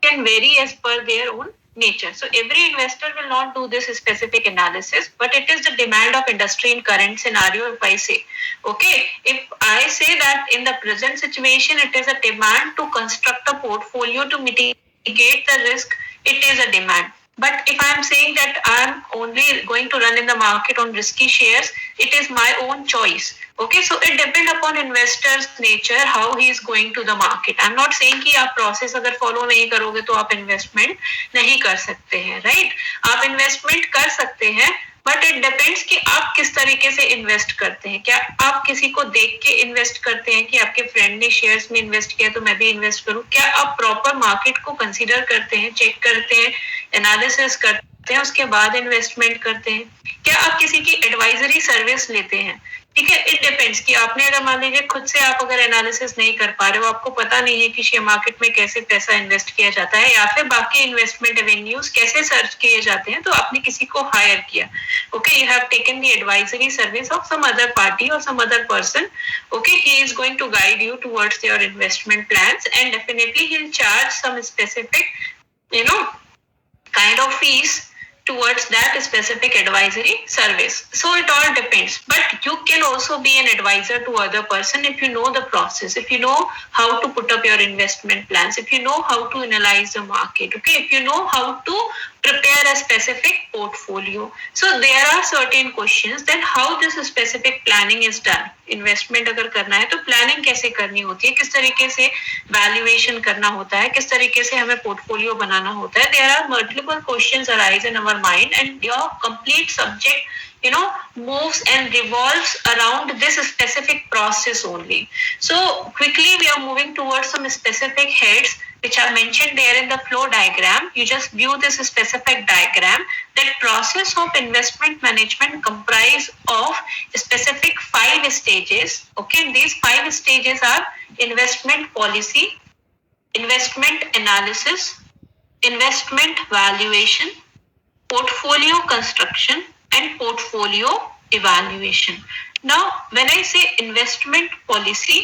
can vary as per their own nature. So every investor will not do this specific analysis, but it is the demand of industry in current scenario. If I say, okay, if I say that in the present situation, it is a demand to construct a portfolio to mitigate the risk, it is a demand. But if I am saying that I am only going to run in the market on risky shares, it is my own choice. Okay, so it depends upon investor's nature how he is going to the market. I'm not saying कि आप process अगर follow नहीं करोगे तो आप investment नहीं कर सकते हैं, right? आप investment कर सकते हैं, बट इट डिपेंड्स कि आप किस तरीके से इन्वेस्ट करते हैं. क्या आप किसी को देख के इन्वेस्ट करते हैं कि आपके फ्रेंड ने शेयर्स में इन्वेस्ट किया तो मैं भी इन्वेस्ट करूं? क्या आप प्रॉपर मार्केट को कंसीडर करते हैं, चेक करते हैं, एनालिसिस करते हैं, उसके बाद इन्वेस्टमेंट करते हैं? क्या आप किसी की एडवाइजरी सर्विस लेते हैं? ठीक है, इट डिपेंड्स कि आपने अगर मान लीजिए खुद से आप अगर एनालिसिस नहीं कर पा रहे हो, आपको पता नहीं है कि शेयर मार्केट में कैसे पैसा इन्वेस्ट किया जाता है या फिर बाकी इन्वेस्टमेंट एवेन्यूज कैसे सर्च किए जाते हैं, तो आपने किसी को हायर किया. Okay, you have taken the advisory service of some other party or some other person. Okay, he is going to guide you towards your investment plans, and definitely he'll charge some specific, you know, kind of fees towards that specific advisory service. So it all depends. But you can also be an advisor to other person if you know the process, if you know how to put up your investment plans, if you know how to analyze the market, okay, if you know how to prepare a specific portfolio. So there are certain questions that how this specific planning is done. Investment अगर करना है तो planning कैसे करनी होती है, किस तरीके से वैल्यूएशन करना होता है, किस तरीके से हमें पोर्टफोलियो बनाना होता है. There are multiple questions arise in our mind and your complete subject moves and revolves around this specific process only. So quickly we are moving towards some specific heads which are mentioned there in the flow diagram. You just view this specific diagram. That process of investment management comprise of specific 5 stages. Okay, these 5 stages are investment policy, investment analysis, investment valuation, portfolio construction, and portfolio evaluation. Now, when I say investment policy,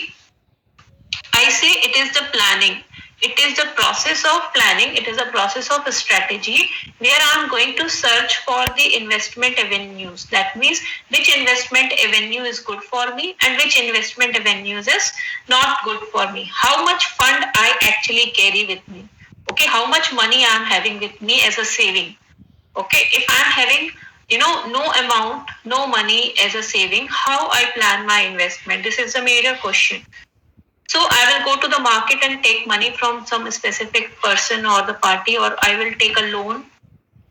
I say it is the planning. It is the process of planning. It is a process of strategy where I am going to search for the investment avenues. That means which investment avenue is good for me and which investment avenues is not good for me. How much fund I actually carry with me. Okay, how much money I am having with me as a saving. Okay, if I am having no amount, no money as a saving, how I plan my investment? This is a major question. So I will go to the market and take money from some specific person or the party, or I will take a loan.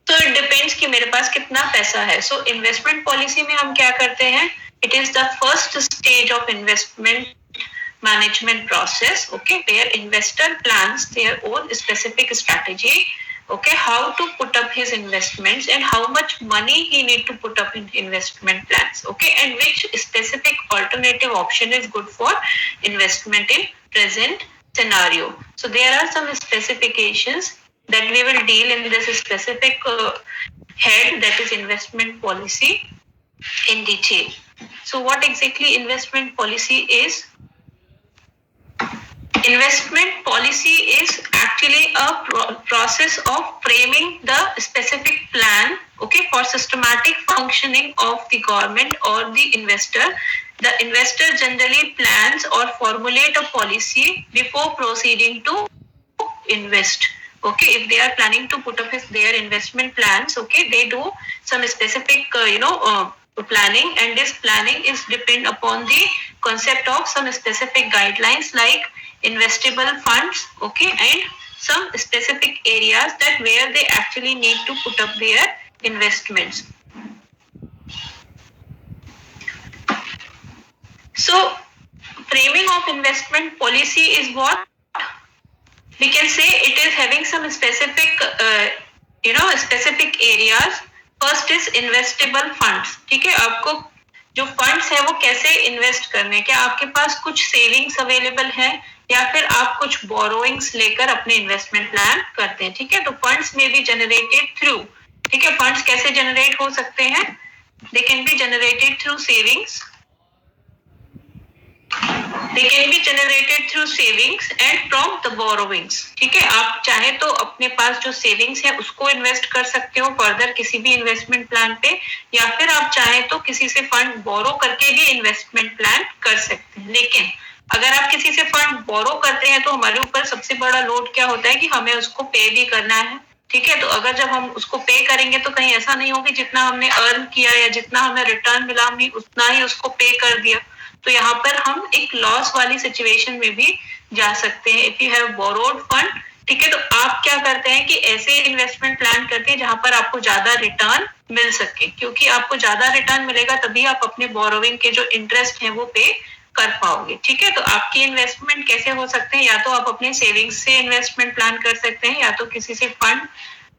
So it depends कि मेरे पास कितना पैसा है. So investment policy में हम क्या करते हैं? It is the first stage of investment management process. Okay, where investor plans their own specific strategy. Okay, how to put up his investments and how much money he need to put up in investment plans. Okay, and which specific alternative option is good for investment in present scenario. So there are some specifications that we will deal in this specific head, that is investment policy, in detail. So what exactly investment policy is? Investment policy is actually a process of framing the specific plan, okay, for systematic functioning of the government or the investor. The investor generally plans or formulate a policy before proceeding to invest. Okay, if they are planning to put up their investment plans, okay, they do some specific planning, and this planning is depend upon the concept of some specific guidelines like investable funds, okay, and some specific areas that where they actually need to put up their investments. So framing of investment policy is what we can say. It is having some specific specific areas. First is investable funds. ठीक है, आपको जो funds है वो कैसे invest करने, क्या आपके पास कुछ सेविंग्स अवेलेबल है या फिर आप कुछ बोरोइंग्स लेकर अपने इन्वेस्टमेंट प्लान करते हैं. ठीक है, तो फंड्स में बी जनरेटेड थ्रू, ठीक है, फंड्स कैसे जनरेट हो सकते हैं? They can be generated through savings, They can be generated through savings and from the borrowings. ठीक है, आप चाहे तो अपने पास जो सेविंग्स है उसको इन्वेस्ट कर सकते हो फर्दर किसी भी इन्वेस्टमेंट प्लान पे, या फिर आप चाहे तो किसी से फंड बोरो करके भी इन्वेस्टमेंट प्लान कर सकते हैं। लेकिन अगर आप किसी से फंड बोरो करते हैं तो हमारे ऊपर सबसे बड़ा लोड क्या होता है कि हमें उसको पे भी करना है। ठीक है, तो अगर जब हम उसको पे करेंगे तो कहीं ऐसा नहीं हो कि जितना हमने अर्न किया या जितना हमें रिटर्न मिला हमने उतना ही उसको पे कर दिया, तो यहाँ पर हम एक लॉस वाली सिचुएशन में भी जा सकते हैं। If you have borrowed fund, ठीक है, तो आप क्या करते हैं कि ऐसे इन्वेस्टमेंट प्लान करते हैं जहां पर आपको ज्यादा रिटर्न मिल सके, क्योंकि आपको ज्यादा रिटर्न मिलेगा तभी आप अपने बोरोविंग के जो इंटरेस्ट है वो पे कर पाओगे। ठीक है, तो आपकी इन्वेस्टमेंट कैसे हो सकते हैं, या तो आप अपने सेविंग्स से इन्वेस्टमेंट प्लान कर सकते हैं, या तो किसी से फंड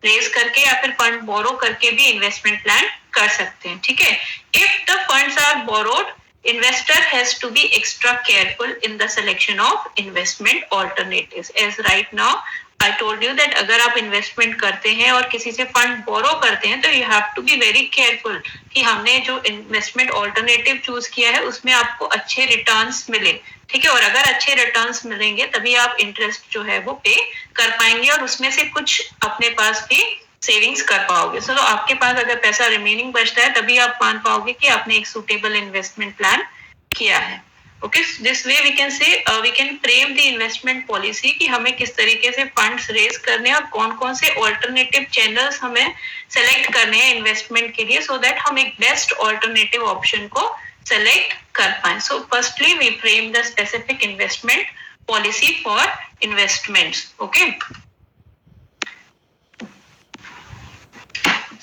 रेज करके या फिर फंड बोरो करके भी इन्वेस्टमेंट प्लान कर सकते हैं। ठीक है, if the funds are borrowed, investor has to be extra careful in the selection of investment alternatives. As right now I told you that अगर आप इन्वेस्टमेंट करते हैं और किसी से फंड बोरो करते हैं तो you have to be very careful कि हमने जो इन्वेस्टमेंट ऑल्टरनेटिव चूज किया है उसमें आपको अच्छे रिटर्न्स मिले। ठीक है, और अगर अच्छे रिटर्न्स मिलेंगे तभी आप इंटरेस्ट जो है वो पे कर पाएंगे और उसमें से कुछ अपने पास भी सेविंग्स कर पाओगे। तो आपके पास अगर पैसा रिमेनिंग बचता है तभी आप मान पाओगे कि आपने एक सुटेबल इन्वेस्टमेंट प्लान किया है। Okay, this way we can say we can frame the investment policy कि हमें किस तरीके से फंड्स रेज करने हैं और कौन कौन से ऑल्टरनेटिव चैनल्स हमें सेलेक्ट करने हैं इन्वेस्टमेंट के लिए, सो दैट हम एक बेस्ट ऑल्टरनेटिव ऑप्शन को सेलेक्ट कर पाए। So firstly we frame the specific investment policy for investments. Okay,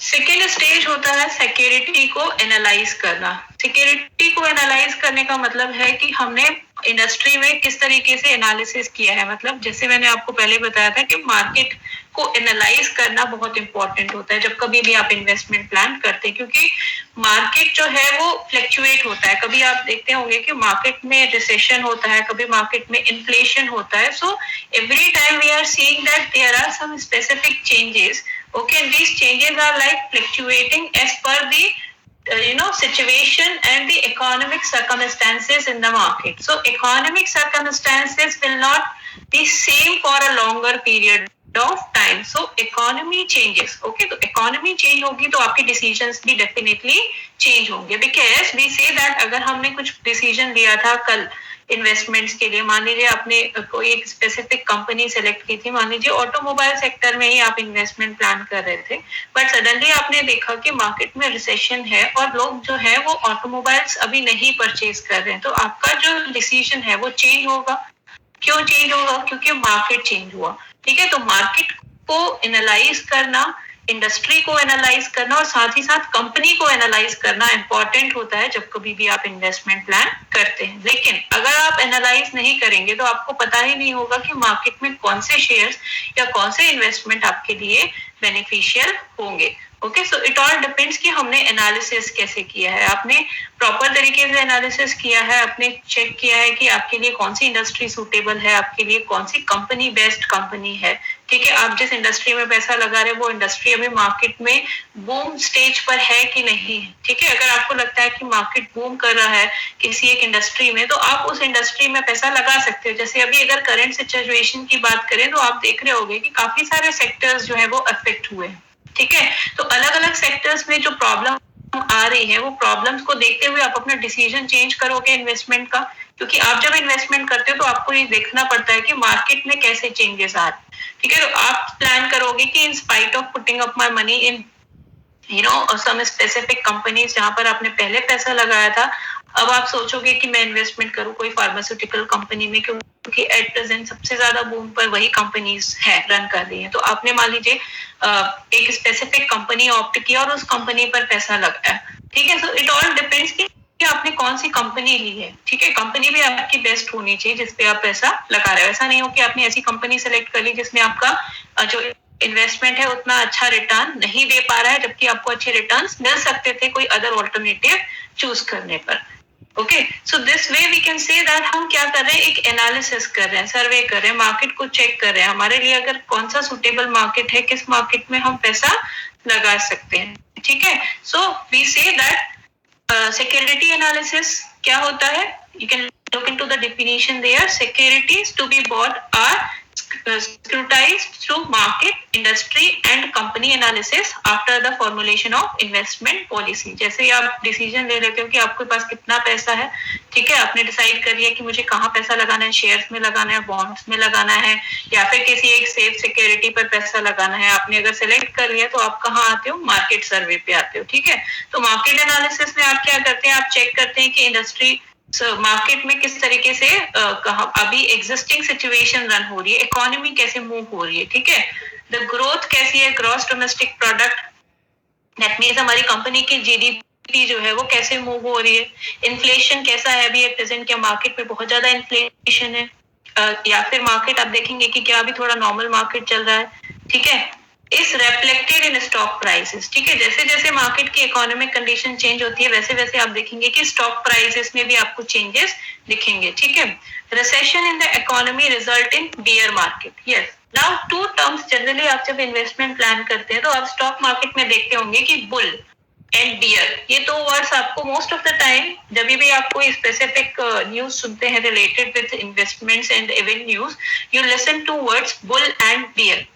second stage होता है सिक्योरिटी को एनालाइज करना। सिक्योरिटी को एनालाइज करने का मतलब है कि हमने इंडस्ट्री में किस तरीके से एनालिसिस किया है। मतलब जैसे मैंने आपको पहले बताया था कि मार्केट को एनालाइज करना बहुत इंपॉर्टेंट होता है जब कभी भी आप इन्वेस्टमेंट प्लान करते हैं, क्योंकि मार्केट जो है वो फ्लक्चुएट होता है। कभी आप देखते होंगे कि मार्केट में रिसेशन होता है, कभी मार्केट में इन्फ्लेशन होता है। So every time we are seeing that there are some specific changes. Okay, and these changes are like fluctuating as per the situation and the economic circumstances in the market. So economic circumstances will not be same for a longer period of time. So economy changes. Okay, तो economy change होगी तो आपके decisions भी definitely change होंगे, because we say that अगर हमने कुछ decision लिया था कल इन्वेस्टमेंट्स के लिए, मान लीजिए आपने कोई एक स्पेसिफिक कंपनी सेलेक्ट की थी, मान लीजिए ऑटोमोबाइल सेक्टर में ही आप इन्वेस्टमेंट प्लान कर रहे थे, बट सडनली आपने देखा कि मार्केट में रिसेशन है और लोग जो है वो ऑटोमोबाइल्स अभी नहीं परचेज कर रहे हैं, तो आपका जो डिसीजन है वो चेंज होगा। क्यों चेंज होगा? क्योंकि मार्केट चेंज हुआ। ठीक है, तो मार्केट को एनालाइज करना, इंडस्ट्री को एनालाइज करना और साथ ही साथ कंपनी को एनालाइज करना इंपॉर्टेंट होता है जब कभी भी आप इन्वेस्टमेंट प्लान करते हैं। लेकिन अगर आप एनालाइज नहीं करेंगे तो आपको पता ही नहीं होगा कि मार्केट में कौन से शेयर्स या कौन से इन्वेस्टमेंट आपके लिए बेनिफिशियल होंगे। Okay, so it all depends कि हमने एनालिसिस कैसे किया है। आपने प्रॉपर तरीके से एनालिसिस किया है, आपने चेक किया है कि आपके लिए कौन सी इंडस्ट्री सूटेबल है, आपके लिए कौन सी कंपनी बेस्ट कंपनी है। ठीक है, आप जिस इंडस्ट्री में पैसा लगा रहे हैं वो इंडस्ट्री अभी मार्केट में बूम स्टेज पर है कि नहीं है। ठीक है, अगर आपको लगता है कि मार्केट बूम कर रहा है किसी एक इंडस्ट्री में तो आप उस इंडस्ट्री में पैसा लगा सकते हो। जैसे अभी अगर करंट सिचुएशन की बात करें तो आप देख रहे होंगे कि काफी सारे सेक्टर्स जो है वो अफेक्ट हुए हैं। ठीक है, तो अलग अलग सेक्टर्स में जो प्रॉब्लम आ रही है वो प्रॉब्लम्स को देखते हुए आप अपना डिसीजन चेंज करोगे इन्वेस्टमेंट का, क्योंकि आप जब इन्वेस्टमेंट करते हो तो आपको ये देखना पड़ता है कि मार्केट में कैसे चेंजेस आ रहे हैं। ठीक है, तो आप प्लान करोगे कि in spite of putting up my money in some specific companies जहां पर आपने पहले पैसा लगाया था, अब आप सोचोगे कि मैं इन्वेस्टमेंट करूं कोई फार्मास्यूटिकल कंपनी में, क्योंकि एट प्रेजेंट सबसे ज्यादा बूम पर वही कंपनीज है रन कर रही हैं। तो आपने मान लीजिए एक स्पेसिफिक कंपनी ऑप्ट किया और उस कंपनी पर पैसा लगा है। ठीक है, सो इट ऑल डिपेंड्स कि आपने कौन सी कंपनी ली है। ठीक है, कंपनी भी आपकी बेस्ट होनी चाहिए जिसपे आप पैसा लगा रहे हो। ऐसा नहीं हो कि आपने ऐसी कंपनी सेलेक्ट कर ली जिसमें आपका जो इन्वेस्टमेंट है उतना अच्छा रिटर्न नहीं दे पा रहा है, जबकि आपको अच्छे रिटर्न्स मिल सकते थे कोई अदर ऑल्टरनेटिव चूज करने पर। Okay, so this way we can say that हम क्या कर रहे हैं, एक एनालिसिस कर रहे हैं, सर्वे कर रहे हैं, मार्केट को चेक कर रहे हैं हमारे लिए अगर कौन सा सुटेबल मार्केट है, किस मार्केट में हम पैसा लगा सकते हैं। ठीक है, so we say that security analysis क्या होता है, you can look into the definition there. Securities to be bought are scrutinized through market, industry and company analysis after the formulation of investment policy. जैसे ही आप decision ले लेते हो कि आपके पास कितना पैसा है, ठीक है, आपने डिसाइड कर लिया कि मुझे कहाँ पैसा लगाना है, शेयर्स में लगाना है, बॉन्ड्स में लगाना है या फिर किसी एक सेफ सिक्योरिटी पर पैसा लगाना है, आपने अगर सेलेक्ट कर लिया तो आप कहाँ आते हो, मार्केट सर्वे पे आते हो, ठीक है। तो मार्केट एनालिसिस में आप क्या करते हैं, आप चेक करते हैं कि इंडस्ट्री मार्केट में किस तरीके से अभी एग्जिस्टिंग सिचुएशन रन हो रही है, इकोनॉमी कैसे मूव हो रही है, ठीक है, द ग्रोथ कैसी है, gross domestic product, that means हमारी कंपनी की जीडीपी जो है वो कैसे मूव हो रही है, इन्फ्लेशन कैसा है अभी प्रेजेंट, क्या मार्केट में बहुत ज्यादा इन्फ्लेशन है, या फिर मार्केट आप देखेंगे कि क्या अभी थोड़ा नॉर्मल मार्केट चल रहा है, ठीक है, इस रेफ्लेक्टेड इन स्टॉक प्राइसेस, ठीक है, जैसे जैसे मार्केट की इकोनॉमिक कंडीशन चेंज होती है वैसे वैसे आप देखेंगे कि स्टॉक प्राइसेस में भी आपको चेंजेस दिखेंगे, ठीक है। Recession in the economy result in bear market, yes. Now two terms generally आप जब इन्वेस्टमेंट प्लान करते हैं तो आप स्टॉक मार्केट में देखते होंगे कि बुल एंड बियर, ये दो वर्ड्स आपको मोस्ट ऑफ द टाइम जब भी आप कोई स्पेसिफिक न्यूज सुनते हैं related with investments and avenues, you listen to words bull and bear,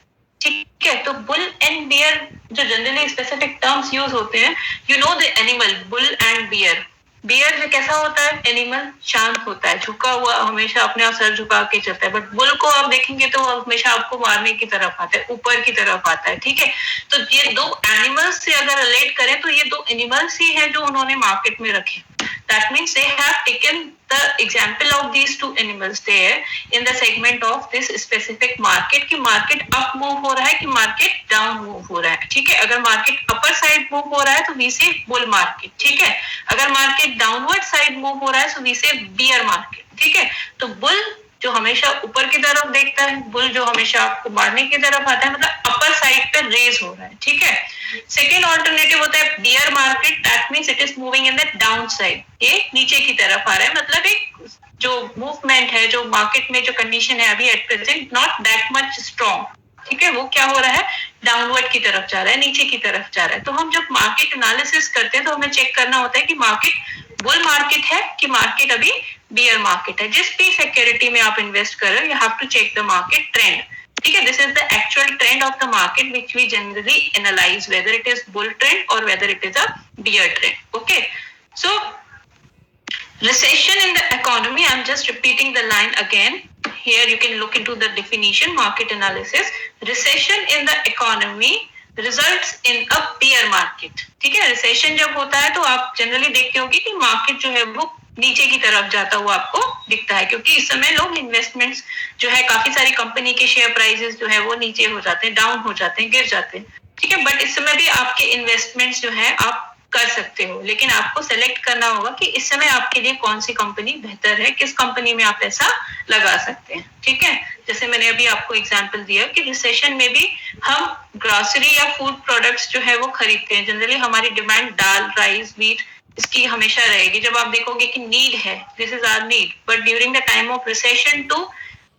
ठीक है। तो बुल एंड बियर जो जनरली स्पेसिफिक टर्म्स यूज होते हैं, you know the animal bull and bear, bear जो कैसा होता है, एनिमल शांत होता है, झुका हुआ, हमेशा अपने आप सर झुका के चलता है, बट बुल को आप देखेंगे तो हमेशा आपको मारने की तरफ आता है, ऊपर की तरफ आता है, ठीक है। तो ये दो एनिमल्स से अगर रिलेट करें तो ये दो एनिमल्स ही हैं जो उन्होंने मार्केट में रखे, that means they have taken the example of these two animals there in the segment of this specific market कि मार्केट अप मूव हो रहा है कि मार्केट डाउन मूव हो रहा है, ठीक है। अगर मार्केट अपर साइड मूव हो रहा है तो वी से बुल मार्केट, ठीक है। अगर मार्केट डाउनवर्ड साइड मूव हो रहा है तो वी से बियर मार्केट, ठीक है। तो बुल जो हमेशा ऊपर की तरफ देखता है, बुल जो हमेशा आपको मारने की तरफ आता है, मतलब अपर साइड पे रेज हो रहा है, ठीक है। सेकेंड ऑल्टरनेटिव होता है beer market, that means it is moving in the down side, ये नीचे की तरफ आ रहा है, मतलब एक जो मूवमेंट है, जो मार्केट में जो कंडीशन है अभी at present not that much strong, ठीक है, वो क्या हो रहा है, डाउनवर्ड की तरफ जा रहा है, नीचे की तरफ जा रहा है। तो हम जब मार्केट एनालिसिस करते हैं तो हमें चेक करना होता है कि मार्केट बुल मार्केट है कि मार्केट अभी बियर मार्केट है। जिस भी सिक्योरिटी में आप इन्वेस्ट कर रहे हो, you have to check the market trend, ठीक है। This is the actual trend of the market which we generally analyse whether it is bull trend or whether it is a bear trend, okay. So recession in the economy, I'm just repeating the line again, here you can look into the definition, market analysis, recession in the economy results in a bear market, ठीक है। Recession जब होता है तो आप generally देखते होंगे कि मार्केट जो है वो नीचे की तरफ जाता हुआ आपको दिखता है, क्योंकि इस समय लोग इन्वेस्टमेंट्स जो है, काफी सारी कंपनी के शेयर प्राइसेस जो है वो नीचे हो जाते हैं, डाउन हो जाते हैं, गिर जाते हैं, ठीक है। बट इस समय भी आपके इन्वेस्टमेंट्स जो है आप कर सकते हो, लेकिन आपको सेलेक्ट करना होगा कि इस समय आपके लिए कौन सी कंपनी बेहतर है, किस कंपनी में आप पैसा लगा सकते हैं, ठीक है। जैसे मैंने अभी आपको एग्जांपल दिया कि रिसेशन में भी हम ग्रोसरी या फूड प्रोडक्ट्स जो है वो खरीदते हैं, जनरली हमारी डिमांड दाल, राइस, व्हीट इसकी हमेशा रहेगी। जब आप देखोगे कि नीड है, this is our need, but during the time of recession too,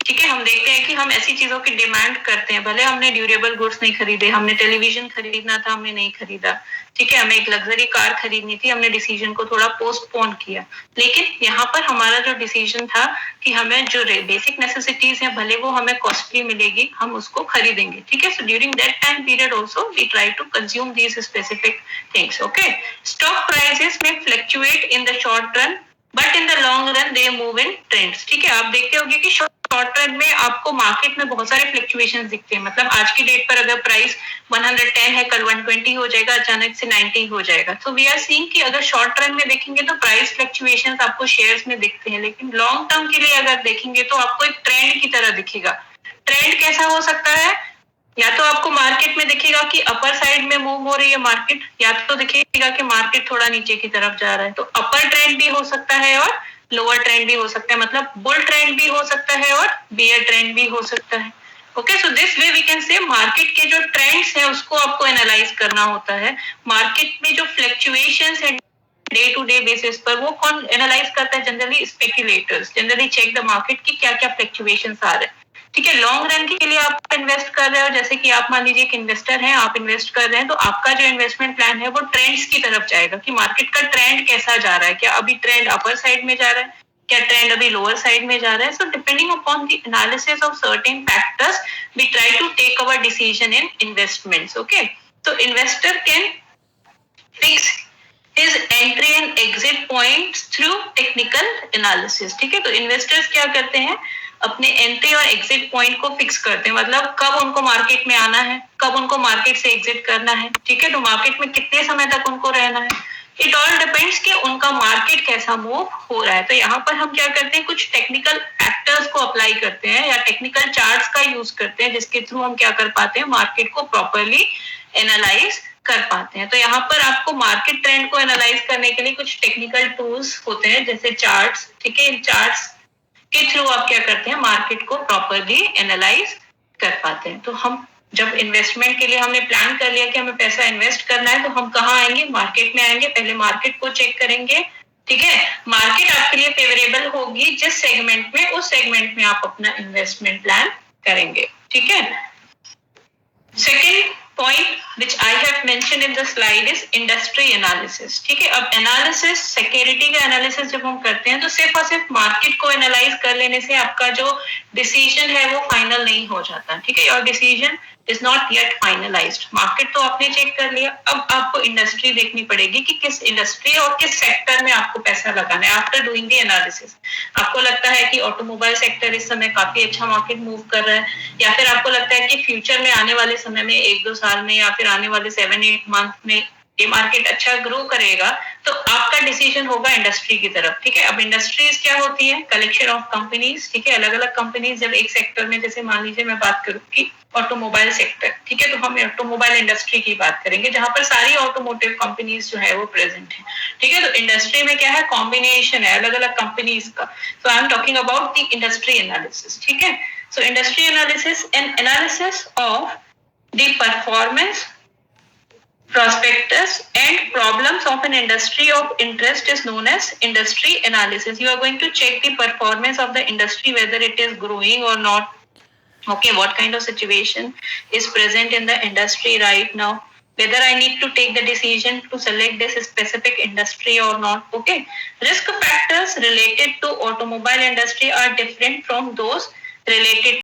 ठीक है, हम देखते हैं कि हम ऐसी चीजों की डिमांड करते हैं, भले हमने ड्यूरेबल गुड्स नहीं खरीदे, हमने टेलीविजन खरीदना था, हमने नहीं खरीदा, ठीक है, हमें एक लग्जरी कार खरीदनी थी, हमने डिसीजन को थोड़ा पोस्टपोन किया, लेकिन यहाँ पर हमारा जो डिसीजन था कि हमें जो बेसिक नेसेसिटीज हैं भले वो हमें कॉस्टली मिलेगी, हम उसको खरीदेंगे, ठीक है। So during that time period also we try to consume these specific things, okay. Stock prices में fluctuate in the short run but in the long run they move in trends, ठीक है। आप देखते होंगे कि शॉर्ट रन में आपको market में बहुत सारे फ्लक्चुएशंस दिखते हैं, मतलब आज की डेट पर अगर प्राइस 110 है, कल 120 हो जाएगा, अचानक से 90 हो जाएगा। तो वी आर सीइंग कि अगर शॉर्ट रन में देखेंगे तो प्राइस फ्लक्चुएशंस आपको शेयर्स में दिखते हैं, लेकिन लॉन्ग टर्म के लिए अगर देखेंगे तो आपको एक ट्रेंड की तरह दिखेगा। ट्रेंड कैसा हो सकता है, या तो आपको मार्केट में दिखेगा कि अपर साइड में मूव हो रही है मार्केट, या तो दिखेगा कि मार्केट थोड़ा नीचे की तरफ जा रहा है। तो अपर ट्रेंड भी हो सकता है और लोअर ट्रेंड भी हो सकता है, मतलब बुल ट्रेंड भी हो सकता है और बियर ट्रेंड भी हो सकता है, okay. So this way we can say market के जो ट्रेंड्स है उसको आपको एनालाइज करना होता है। मार्केट में जो फ्लक्चुएशंस है डे टू डे बेसिस पर, वो कौन एनालाइज करता है, generally speculators generally check the market की क्या क्या फ्लक्चुएशंस आ रहे हैं, ठीक है। लॉन्ग रन के लिए आप इन्वेस्ट कर रहे हो, जैसे कि आप मान लीजिए एक इन्वेस्टर हैं, आप इन्वेस्ट कर रहे हैं, तो आपका जो इन्वेस्टमेंट प्लान है वो ट्रेंड्स की तरफ जाएगा कि मार्केट का ट्रेंड कैसा जा रहा है, क्या अभी ट्रेंड अपर साइड में जा रहा है, क्या ट्रेंड अभी लोअर साइड में जा रहा है? So depending upon the analysis of certain factors we try to take our decision in investments. Okay, तो investor can fix his entry and exit points through technical analysis. ठीक है, तो investors क्या करते हैं, अपने एंट्री और एग्जिट पॉइंट को फिक्स करते हैं, मतलब कब उनको मार्केट में आना है, कब उनको मार्केट से एग्जिट करना है. ठीक है, तो मार्केट में कितने समय तक उनको रहना है, इट ऑल डिपेंड्स कि उनका मार्केट कैसा मूव हो रहा है. तो यहाँ पर हम क्या करते हैं, कुछ टेक्निकल फैक्टर्स को अप्लाई करते हैं या टेक्निकल चार्ट्स का यूज करते हैं, जिसके थ्रू हम क्या कर पाते हैं, मार्केट को प्रॉपरली एनालाइज कर पाते हैं. तो यहाँ पर आपको मार्केट ट्रेंड को एनालाइज करने के लिए कुछ टेक्निकल टूल्स होते हैं, जैसे चार्ट्स. ठीक है, इन चार्ट्स के थ्रू आप क्या करते हैं, मार्केट को प्रॉपरली एनालाइज कर पाते हैं. तो हम जब इन्वेस्टमेंट के लिए हमने प्लान कर लिया कि हमें पैसा इन्वेस्ट करना है, तो हम कहाँ आएंगे, मार्केट में आएंगे. पहले मार्केट को चेक करेंगे. ठीक है, मार्केट आपके लिए फेवरेबल होगी जिस सेगमेंट में, उस सेगमेंट में आप अपना इन्वेस्टमेंट प्लान करेंगे. ठीक है, second point which I have mentioned in the slide is industry analysis. ठीक है, अब एनालिसिस, सिक्योरिटी का एनालिसिस जब हम करते हैं तो सिर्फ और सिर्फ मार्केट को एनालाइज कर लेने से आपका जो डिसीजन है वो फाइनल नहीं हो जाता. ठीक है, और decision is not yet finalised. Market तो आपने चेक कर लिया, अब आपको इंडस्ट्री देखनी पड़ेगी कि किस इंडस्ट्री और किस सेक्टर में आपको पैसा लगाना है. आफ्टर डूइंग द एनालिसिस आपको लगता है कि ऑटोमोबाइल सेक्टर इस समय काफी अच्छा मार्केट मूव कर रहा है, या फिर आपको लगता है कि फ्यूचर में आने वाले समय में 1-2 साल में या फिर आने वाले 7-8 मंथ में ये मार्केट अच्छा ग्रो करेगा, तो आपका डिसीजन होगा इंडस्ट्री की तरफ. ठीक है, अब इंडस्ट्रीज क्या होती है, कलेक्शन ऑफ कंपनीज. ठीक है, अलग अलग कंपनीज जब एक सेक्टर में, जैसे मान लीजिए मैं बात करूं कि ऑटोमोबाइल सेक्टर. ठीक है, तो हम ऑटोमोबाइल इंडस्ट्री की बात करेंगे जहां पर सारी ऑटोमोटिव कंपनीज जो है वो प्रेजेंट है. ठीक है, तो इंडस्ट्री में क्या है, कॉम्बिनेशन है अलग अलग कंपनीज का. So I am talking about the industry analysis. ठीक है, so industry analysis and analysis of the performance, prospectus and problems of an industry of interest is known as industry analysis. You are going to check the performance of the industry, whether it is growing or not. Okay, what kind of situation is present in the industry right now, whether I need to take the decision to select this specific industry or not. Okay, risk factors related to automobile industry are different from those related